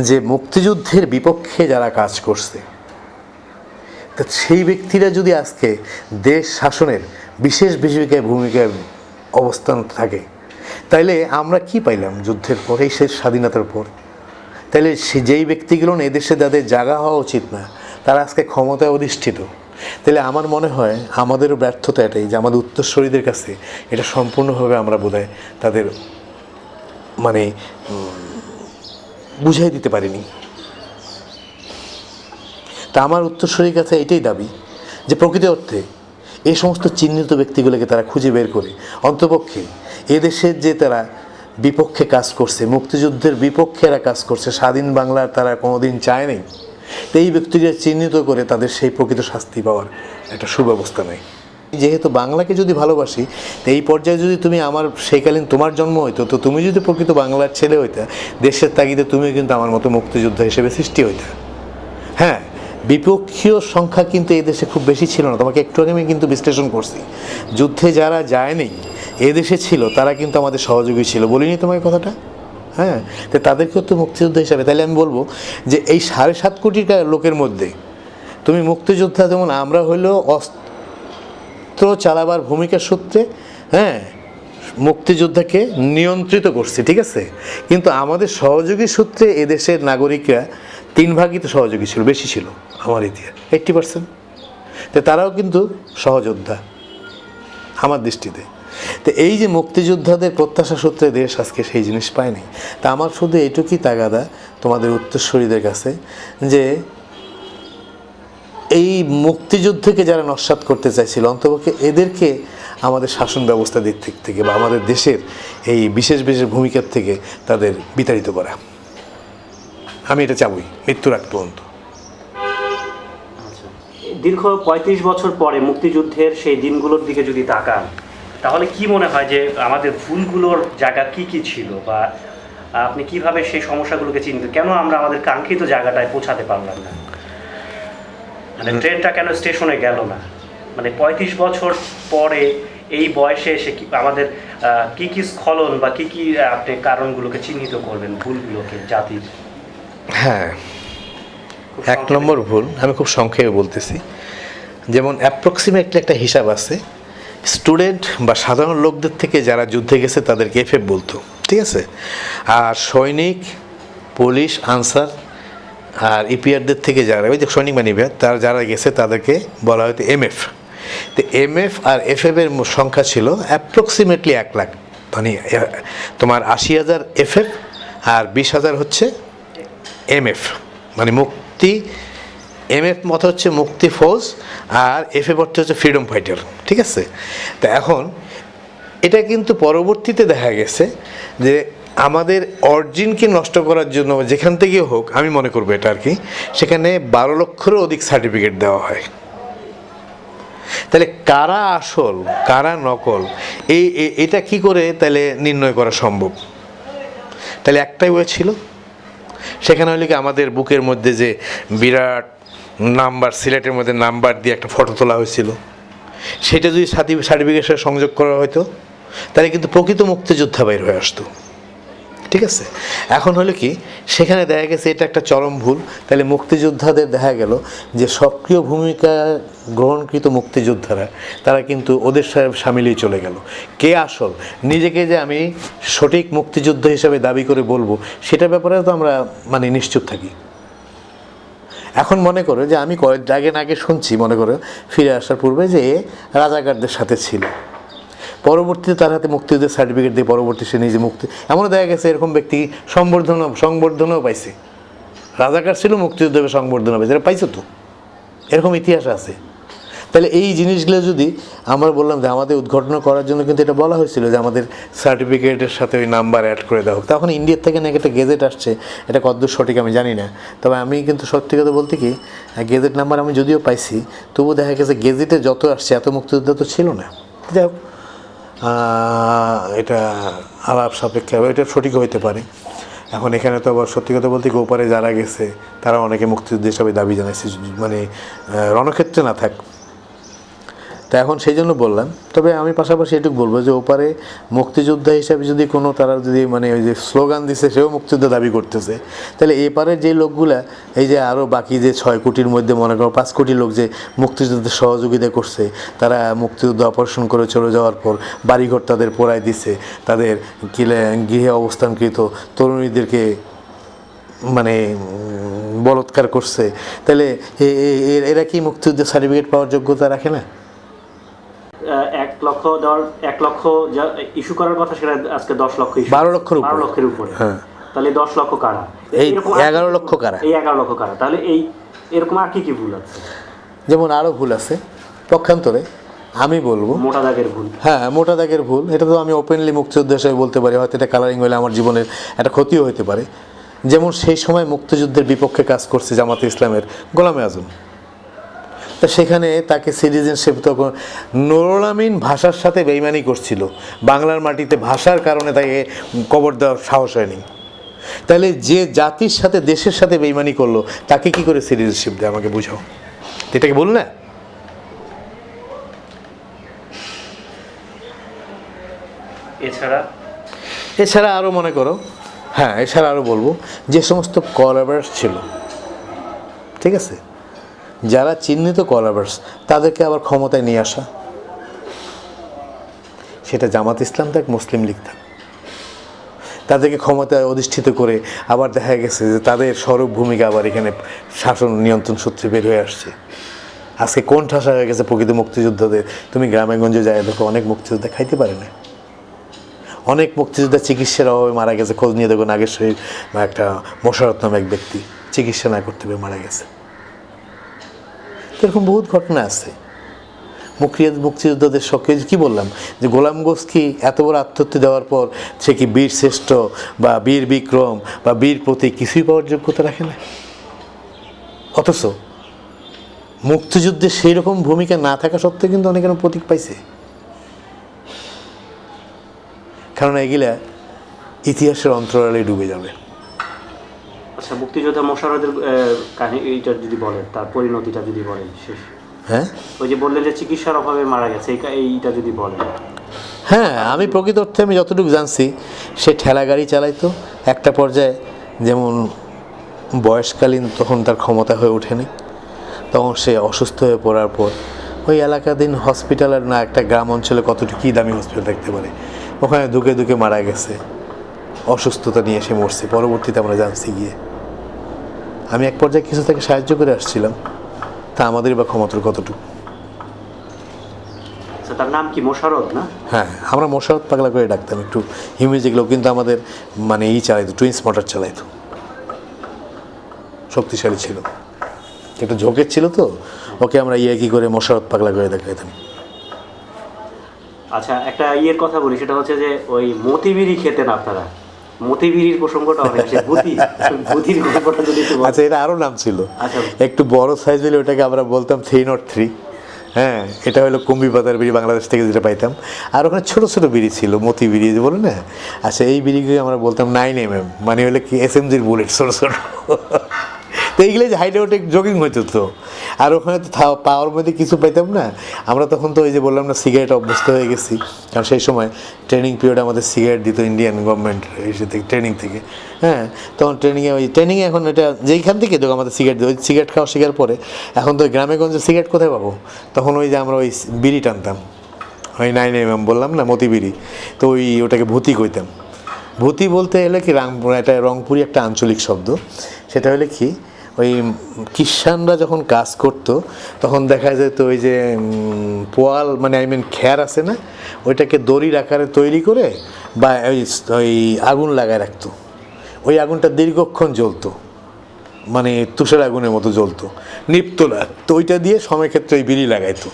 যে মুক্তিযুদ্ধের বিপক্ষে যারা কাজ করছে, তা সেই ব্যক্তিরা যদি আজকে দেশ শাসনের বিশেষ ভূমিকায় অবস্থান থাকে, তাইলে আমরা কি পাইলাম যুদ্ধের পর, এই শেষ স্বাধীনতার পর? তাইলে যেই ব্যক্তিগুলো এদেশে যাদের জায়গা হওয়া উচিত না, তারা আজকে ক্ষমতায় অধিষ্ঠিত। তাহলে আমার মনে হয় আমাদেরও ব্যর্থতা এটাই, যে আমাদের উত্তরসূরিদের কাছে এটা সম্পূর্ণভাবে আমরা বোধহয় তাদের মানে বুঝাই দিতে পারিনি। তা আমার উত্তরসূরির কাছে এটাই দাবি যে প্রকৃত অর্থে এই সমস্ত চিহ্নিত ব্যক্তিগুলোকে তারা খুঁজে বের করে অন্তপক্ষে এদেশের যে তারা বিপক্ষে কাজ করছে, মুক্তিযুদ্ধের বিপক্ষে এরা কাজ করছে, স্বাধীন বাংলার তারা কোনোদিন চায়নি, তো এই ব্যক্তিকে চিহ্নিত করে তাদের সেই প্রকৃত শাস্তি পাওয়ার একটা সুব্যবস্থা নেই। যেহেতু বাংলাকে যদি ভালোবাসি, তো এই পর্যায়ে যদি তুমি আমার সেইকালীন তোমার জন্ম হইতো, তো তুমি যদি প্রকৃত বাংলার ছেলে হইতা, দেশের তাগিদে তুমিও কিন্তু আমার মতো মুক্তিযোদ্ধা হিসেবে সৃষ্টি হইতা। হ্যাঁ, বিপক্ষীয় সংখ্যা কিন্তু এই দেশে খুব বেশি ছিল না, তোমাকে একটু আগে আমি কিন্তু বিশ্লেষণ করছি। যুদ্ধে যারা যায়নি এদেশে ছিল তারা কিন্তু আমাদের সহযোগী ছিল, বলিনি তোমাকে কথাটা? হ্যাঁ, তো তাদেরকেও তো মুক্তিযোদ্ধা হিসাবে, তাহলে আমি বলবো যে এই 7.5 কোটি লোকের মধ্যে তুমি মুক্তিযোদ্ধা, যেমন আমরা হইলো অস্ত্র চালাবার ভূমিকার সূত্রে, হ্যাঁ, মুক্তিযোদ্ধাকে নিয়ন্ত্রিত করছি, ঠিক আছে, কিন্তু আমাদের সহযোগী সূত্রে এদেশের নাগরিকরা 3 ভাগই তো সহযোগী ছিল, বেশি ছিল আমার ইতিহাস 80%। তো তারাও কিন্তু সহযোদ্ধা আমার দৃষ্টিতে। তো এই যে মুক্তিযোদ্ধাদের প্রত্যাশা সূত্রে দেশ আজকে সেই জিনিস পায়নি। তা আমার শুধু এইটুকুই তাগাদা তোমাদের উত্তরসূরিদের কাছে, যে এই মুক্তিযুদ্ধকে যারা নস্যাৎ করতে চাইছিল, অন্তপক্ষে এদেরকে আমাদের শাসন ব্যবস্থা দিক থেকে বা আমাদের দেশের এই বিশেষ বিশেষ ভূমিকার থেকে তাদের বিতাড়িত করা। আমি এটা চাবই মৃত্যুর আগ পর্যন্ত। দীর্ঘ 35 বছর পরে মুক্তিযুদ্ধের সেই দিনগুলোর দিকে যদি তাকান, তাহলে কি মনে হয় যে আমাদের ভুলগুলোর জায়গা কি কি ছিল, বা আপনি কিভাবে সেই সমস্যাগুলোকে চিনতে, কেন আমরা আমাদের কাঙ্ক্ষিত জায়গাটায় পৌঁছাতে পারলাম না, মানে ট্রেনটা কেন স্টেশনে গেল না, মানে 35 বছর পরে এই বয়সে এসে আমাদের কি কি স্খলন বা কি কি আপনি কারণগুলোকে চিহ্নিত করবেন, ভুলগুলোকে জাতির? হ্যাঁ, 1 নম্বর ভুল আমি খুব সংক্ষেপে বলতেছি। যেমন অ্যাপ্রক্সিমেটলি একটা হিসাব আছে, স্টুডেন্ট বা সাধারণ লোকদের থেকে যারা যুদ্ধে গেছে তাদেরকে এফএফ বলতো, ঠিক আছে, আর সৈনিক, পুলিশ, আনসার আর ইপিআরদের থেকে যারা, ওই যে সৈনিক মানে ইপিআর, তারা যারা গেছে তাদেরকে বলা হয়তো এমএফ। তো এমএফ আর এফএফের সংখ্যা ছিল অ্যাপ্রক্সিমেটলি 1 লাখ, মানে তোমার 80,000 এফএফ আর 20,000 হচ্ছে এমএফ, মানে মুক্তি। এমএফ মত হচ্ছে মুক্তি ফৌজ, আর এফএফ অর্থ হচ্ছে ফ্রিডম ফাইটার, ঠিক আছে। তা এখন এটা কিন্তু পরবর্তীতে দেখা গেছে যে আমাদের অরিজিনকে নষ্ট করার জন্য যেখান থেকে হোক, আমি মনে করবো এটা আর কি, সেখানে 12 লক্ষেরও অধিক সার্টিফিকেট দেওয়া হয়। তাহলে কারা আসল কারা নকল, এটা কি করে তাহলে নির্ণয় করা সম্ভব? তাহলে একটাই ওয়ে ছিল, সেখানে হলে কি আমাদের বুকের মধ্যে যে বিরাট নাম্বার, সিলেটের মধ্যে নাম্বার দিয়ে একটা ফটো তোলা হয়েছিল, সেটা যদি সার্টিফিকেটের সাথে সংযোগ করা হয়তো, তাহলে কিন্তু প্রকৃত মুক্তিযোদ্ধা বাইর হয়ে আসতো, ঠিক আছে। এখন হলো কি, সেখানে দেখা গেছে এটা একটা চরম ভুল। তাহলে মুক্তিযোদ্ধাদের দেখা গেল যে সক্রিয় ভূমিকা গ্রহণকৃত মুক্তিযোদ্ধারা তারা কিন্তু ওদের সামিলেই চলে গেল। কে আসল, নিজেকে যে আমি সঠিক মুক্তিযোদ্ধা হিসাবে দাবি করে বলবো, সেটার ব্যাপারে তো আমরা মানে নিশ্চুপ থাকি। এখন মনে করো যে আমি কয়েক আগে শুনছি, মনে করো ফিরে আসার পূর্বে, যে রাজাকারদের সাথে ছিল, পরবর্তীতে তার হাতে মুক্তিযুদ্ধের সার্টিফিকেট দিয়ে পরবর্তী সে নিজে মুক্তি, এমনও দেখা গেছে এরকম ব্যক্তি সংবর্ধনাও পাইছে, রাজাকার ছিল মুক্তিযুদ্ধ সংবর্ধনা পাইছে, এটা পাইছে তো, এরকম ইতিহাস আছে। তাহলে এই জিনিসগুলো যদি আমরা বললাম যে আমাদের উদ্ঘাটন করার জন্য কিন্তু এটা বলা হয়েছিল যে আমাদের সার্টিফিকেটের সাথে ওই নাম্বার অ্যাড করে দেওয়া হোক। তখন ইন্ডিয়ার থেকে নাকি একটা গেজেট আসছে, এটা কতদূর সঠিক আমি জানি না, তবে আমি কিন্তু সত্যি কথা বলতে কি, গেজেট নাম্বার আমি যদিও পাইছি, তবুও দেখা গেছে গেজেটে যত আসছে এত মুক্তিযোদ্ধা তো ছিল না। যাই হোক, এটা আলাপ সাপেক্ষে, এটা সঠিক হইতে পারে। এখন এখানে তো আবার সত্যি কথা বলতে কি, ওপারে যারা গেছে তারা অনেকে মুক্তিযুদ্ধ হিসাবে দাবি জানাইছে, মানে রণক্ষেত্রে না থাক। তা এখন সেই জন্য বললাম, তবে আমি পাশাপাশি এটুকু বলবো যে ওপারে মুক্তিযোদ্ধা হিসাবে যদি কোনো তারা যদি মানে ওই যে স্লোগান দিছে, সেও মুক্তিযোদ্ধা দাবি করতেছে, তাহলে এপারের যে লোকগুলা, এই যে আরও বাকি যে 6 কোটির মধ্যে মনে করো 5 কোটি লোক যে মুক্তিযুদ্ধের সহযোগিতা করছে, তারা মুক্তিযুদ্ধ অপারেশন করে চলে যাওয়ার পর বাড়িঘর তাদের পোড়ায় দিছে, তাদের গৃহে অবস্থানকৃত তরুণীদেরকে মানে বলৎকার করছে, তাহলে এরা কি মুক্তিযুদ্ধের সার্টিফিকেট পাওয়ার যোগ্যতা রাখে না? 1 লক্ষ ইস্যু করার কথা, সেটা আজকে 10 লক্ষ, 12 লক্ষের উপরে। হ্যাঁ, তাহলে 10 লক্ষ কারা, এই 11 লক্ষ কারা, এই 11 লক্ষ কারা, তাহলে এই এরকম আর কি কি ভুল আছে? যেমন আরও ভুল আছে, পক্ষান্তরে আমি বলবো মোটা দাগের ভুল। হ্যাঁ, মোটা দাগের ভুল, এটা তো আমি ওপেনলি মুক্তিযুদ্ধ হিসেবে বলতে পারি। হয়তো এটা কালারিং হলে আমার জীবনের একটা ক্ষতিও হতে পারে। যেমন সেই সময় মুক্তিযুদ্ধের বিপক্ষে কাজ করছে জামাতে ইসলামের গোলামে আজম, তা সেখানে তাকে সিটিজেনশিপ, তখন নুরুল আমিন ভাষার সাথে বেইমানি করছিল, বাংলার মাটিতে ভাষার কারণে তাকে কবর দেওয়ার সাহস হয়নি। তাহলে যে জাতির সাথে দেশের সাথে বেইমানি করলো তাকে কি করে সিটিজেনশিপ দেয়, আমাকে বুঝাও। এটাকে বল না। এছাড়া আরও মনে করো, হ্যাঁ এছাড়া আরও বলবো যে সমস্ত কলাবার্স ছিল, ঠিক আছে, যারা চিহ্নিত কলাবার্স তাদেরকে আবার ক্ষমতায় নিয়ে আসা, সেটা জামাত ইসলাম থাক মুসলিম লীগ থাক, তাদেরকে ক্ষমতায় অধিষ্ঠিত করে আবার দেখা গেছে যে তাদের স্বরূপ ভূমিকা আবার এখানে শাসন নিয়ন্ত্রণ সূত্রে বের হয়ে আসছে। আজকে কোন ঠাসা হয়ে গেছে প্রকৃত মুক্তিযোদ্ধাদের। তুমি গ্রামেগঞ্জে যায় দেখো, অনেক মুক্তিযোদ্ধা খাইতে পারে না, অনেক মুক্তিযোদ্ধা চিকিৎসার অভাবে মারা গেছে। খোঁজ নিয়ে দেখো নাগেশ্বরীর একটা মোশাররফ নামে এক ব্যক্তি চিকিৎসা না করতে পেরে মারা গেছে। এরকম বহুত ঘটনা আছে। মুক্তিযোদ্ধাদের সবকে কি বললাম যে গোলাম গোসকি এত বড় আত্মহত্যা দেওয়ার পর সে কি বীর শ্রেষ্ঠ বা বীর বিক্রম বা বীর প্রতীক কিছুই পাওয়ার যোগ্যতা রাখে না। অথচ মুক্তিযুদ্ধে সেই রকম ভূমিকা না থাকা সত্ত্বেও কিন্তু অনেকের প্রতীক পাইছে। কারণ এগুলা ইতিহাসের অন্তরালে ডুবে যাবে। আচ্ছা, মুক্তিযোদ্ধা মোশাররফের কাহিনী এইটা যদি বলেন, তার পরিণতিটা যদি বলেন শেষ। হ্যাঁ, ওই যে বললেন যে চিকিৎসার অভাবে মারা গেছে, এইটা যদি বলেন। হ্যাঁ, আমি প্রকৃত অর্থে আমি যতটুকু জানছি সে ঠেলা গাড়ি চালাইতো। একটা পর্যায়ে যেমন বয়সকালীন তখন তার ক্ষমতা হয়ে ওঠেনি, তখন সে অসুস্থ হয়ে পড়ার পর ওই এলাকাধীন হসপিটালের না একটা গ্রাম অঞ্চলে কতটুকু কী দামি হসপিটাল থাকতে পারে, ওখানে ধুকে ধুকে মারা গেছে, অসুস্থতা নিয়ে এসে মরছে। পরবর্তীতে আমরা জানছি গিয়ে, আমি এক পর্যায়ে কিছু তাকে সাহায্য করে আসছিলাম, তা আমাদের বা ক্ষমতার কতটুকু। তার নাম কি মোশাররফ না? হ্যাঁ, আমরা মোশাররফ পাগলা করে ডাকতাম। একটু হিউমিজ এগুলো কিন্তু আমাদের মানে চালাইতো, টুইন্স মোটর চালাইতো, শক্তিশালী ছিল, একটু ঝোঁকের ছিল, তো ওকে আমরা কি করে মোশাররফ পাগলা করে দেখাইতাম। আচ্ছা, একটা কথা বলি, সেটা হচ্ছে যে ওই মতিবিড়ি খেতেন আপনারা, মতিবিড়ির প্রসঙ্গটা অনেক আসে, ভূতির গল্পটা যদি একটু বলেন। আচ্ছা, এটা আরও নাম ছিল। আচ্ছা, একটু বড় সাইজ হলে ওটাকে আমরা বলতাম 303। হ্যাঁ, এটা হলো কুম্বি পাতার বিড়ি, বাংলাদেশ থেকে যেটা পাইতাম। আর ওখানে ছোটো ছোটো বিড়ি ছিল, মতি বিড়ি যে বলে না। আচ্ছা, এই বিড়িগুলো আমরা বলতাম 9mm, মানে হলো কি SMGর বুলেট, ছোটো ছোটো। তো এইগুলো যে হাইটে ওঠে জগিং হইতো তো। আর ওখানে তো পাওয়ার মধ্যে কিছু পাইতাম না আমরা তখন। তো ওই যে বললাম না, সিগারেট অভ্যস্ত হয়ে গেছি, কারণ সেই সময় ট্রেনিং পিরিয়ডে আমাদের সিগারেট দিত ইন্ডিয়ান গভর্নমেন্ট এসে থেকে, ট্রেনিং থেকে। হ্যাঁ, তখন ট্রেনিংয়ে এখন এটা যেইখান থেকে দেখো আমাদের সিগারেট দিই, ওই সিগারেট খাওয়া শেখার পরে এখন তো গ্রামে গঞ্জে সিগারেট কোথায় পাবো, তখন ওই যে আমরা ওই বিড়ি টানতাম, ওই 9mm বললাম না, মতি বিড়ি। তো ওটাকে ভূতি কইতাম। ভূতি বলতে হলে কি এটা রংপুরি একটা আঞ্চলিক শব্দ। সেটা হলে কি, ওই কিষানরা যখন কাজ করতো তখন দেখা যেত ওই যে পোয়াল, মানে খ্যার আছে না, ওইটাকে দড়ির আকারে তৈরি করে বা ওই আগুন লাগায় রাখতো। ওই আগুনটা দীর্ঘক্ষণ জ্বলতো, মানে তুষার আগুনের মতো জ্বলতো, নিপ্ত না। তো ওইটা দিয়ে সময় ক্ষেত্রে ওই বিড়ি লাগাইতো।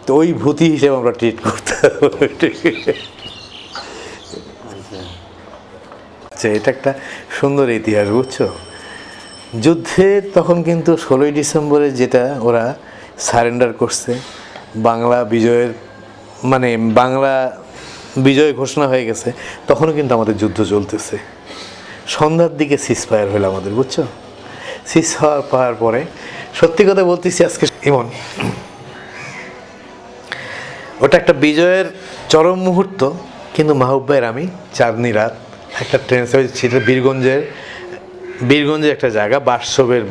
তো ওই ভূতি হিসেবে আমরা ট্রিট করতাম। আচ্ছা, এটা একটা সুন্দর ইতিহাস, বুঝছো। যুদ্ধের তখন কিন্তু 16ই ডিসেম্বরে যেটা ওরা সারেন্ডার করছে, বাংলা বিজয়ের মানে বাংলা বিজয় ঘোষণা হয়ে গেছে, তখনও কিন্তু আমাদের যুদ্ধ চলতেছে। সন্ধ্যার দিকে সিজফায়ার হলো আমাদের, বুঝছো। সিজ হওয়ার পরে সত্যি কথা বলতেছি আজকে ইমন, ওটা একটা বিজয়ের চরম মুহূর্ত। কিন্তু মাহবুব ভাইয়ের আমি চাঁদনি রাত একটা ট্রেন ছিল বীরগঞ্জের একটা জায়গা, বাসবের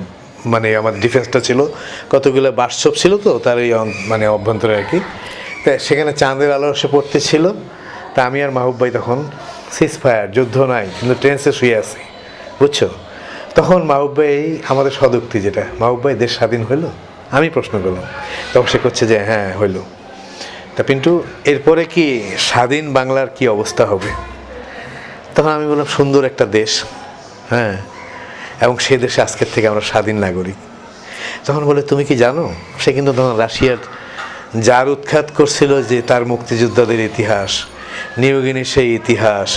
মানে আমার ডিফেন্সটা ছিল, কতগুলো বাসব ছিল, তো তার এই মানে অভ্যন্তরে আর কি। তা সেখানে চাঁদের আলো এসে পড়তেছিল। তা আমি আর মাহবুব ভাই তখন সিজফায়ার, যুদ্ধ নাই, কিন্তু ট্রেন্সে শুয়ে আছি, বুঝছো। তখন মাহবুব ভাই আমাদের সদুক্তি যেটা, মাহবুব ভাই দেশ স্বাধীন হইলো, আমি প্রশ্ন করলাম, তখন সে করছে যে হ্যাঁ হইলো। তা কিন্তু এরপরে কি স্বাধীন বাংলার কি অবস্থা হবে? তখন আমি বললাম সুন্দর একটা দেশ, হ্যাঁ, এবং সেই দেশে আজকের থেকে আমরা স্বাধীন নাগরিক। তখন বলে তুমি কি জানো, সে কিন্তু তখন রাশিয়ার যার উৎখাত করছিল যে তার মুক্তিযোদ্ধাদের ইতিহাস, নিয়োগিনীর সেই ইতিহাস,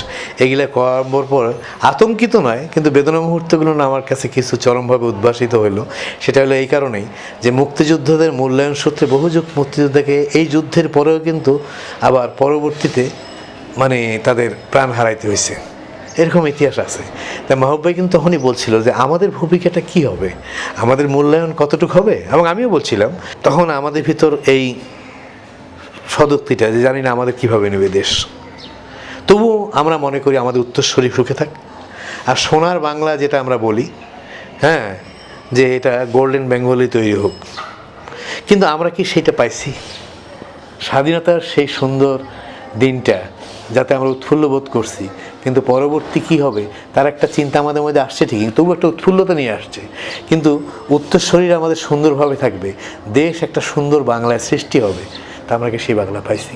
এগুলা করার পর আতঙ্কিত নয়, কিন্তু বেদনা মুহূর্তগুলো না আমার কাছে কিছু চরমভাবে উদ্ভাসিত হলো। সেটা হলো এই কারণেই যে মুক্তিযোদ্ধাদের মূল্যায়ন সূত্রে বহু যুগ মুক্তিযোদ্ধাকে এই যুদ্ধের পরেও কিন্তু আবার পরবর্তীতে মানে তাদের প্রাণ হারাইতে হয়েছে, এরকম ইতিহাস আছে। তাই মাহবুব ভাই কিন্তু তখনই বলছিল যে আমাদের ভূমিকাটা কী হবে, আমাদের মূল্যায়ন কতটুকু হবে, এবং আমিও বলছিলাম তখন আমাদের ভিতর এই সদুক্তিটা যে জানি না আমাদের কীভাবে নেবে দেশ। তবুও আমরা মনে করি আমাদের উত্তরসূরি সুখে থাক, আর সোনার বাংলা যেটা আমরা বলি, হ্যাঁ, যে এটা গোল্ডেন বেঙ্গলি তৈরি হোক। কিন্তু আমরা কি সেটা পাইছি? স্বাধীনতার সেই সুন্দর দিনটা যাতে আমরা উৎফুল্ল বোধ করছি, কিন্তু পরবর্তী কি হবে তার একটা চিন্তা আমাদের মধ্যে আসছে ঠিকই, তবু একটা উৎফুল্লতা নিয়ে আসছে। কিন্তু উত্তরসূরিরা আমাদের সুন্দরভাবে থাকবে, দেশ একটা সুন্দর বাংলায় সৃষ্টি হবে, তা আমরা কি সেই বাংলা পাইছি?